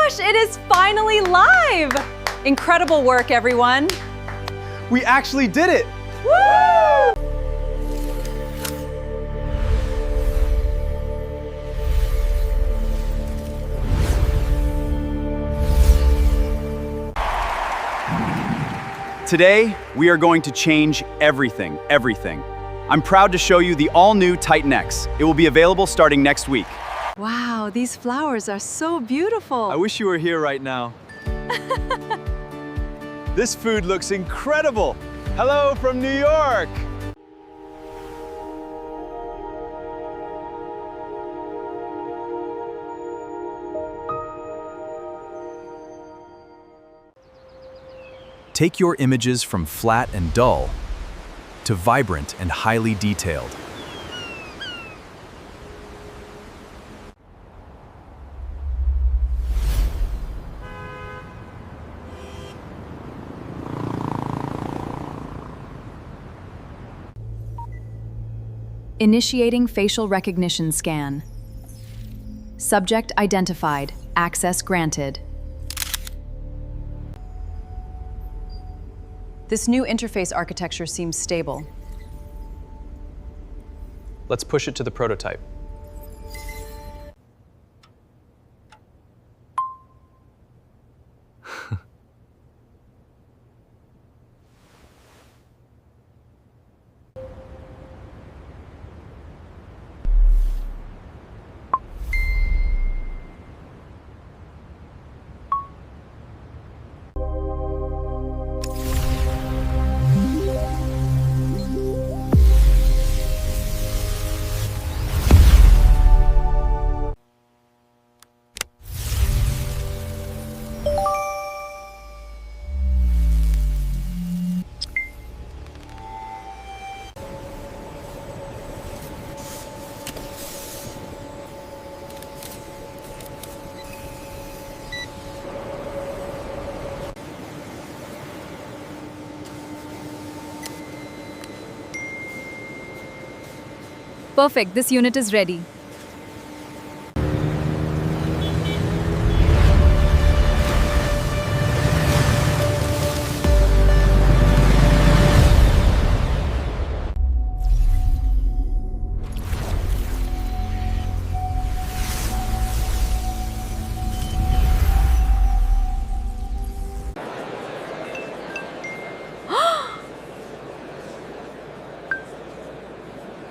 gosh, it is finally live! Incredible work, everyone. We actually did it! Woo! Today, we are going to change everything. I'm proud to show you the all-new Titan X. It will be available starting next week. Wow, these flowers are so beautiful. I wish you were here right now. This food looks incredible. Hello from New York. Take your images from flat and dull to vibrant and highly detailed. Initiating facial recognition scan. Subject identified. Access granted. This new interface architecture seems stable. Let's push it to the prototype. Perfect, this unit is ready.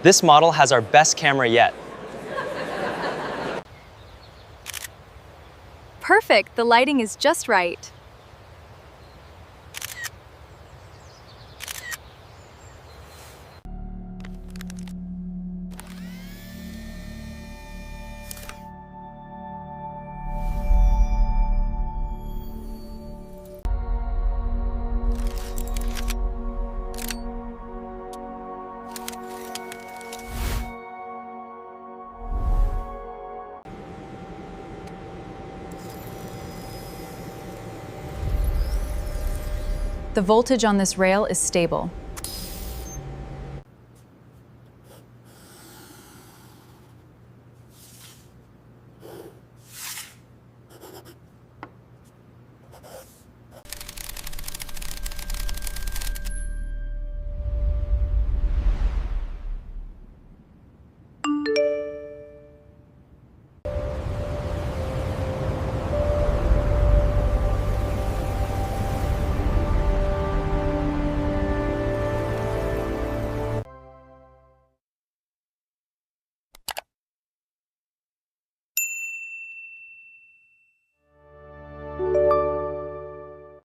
This model has our best camera yet. Perfect, the lighting is just right. The voltage on this rail is stable.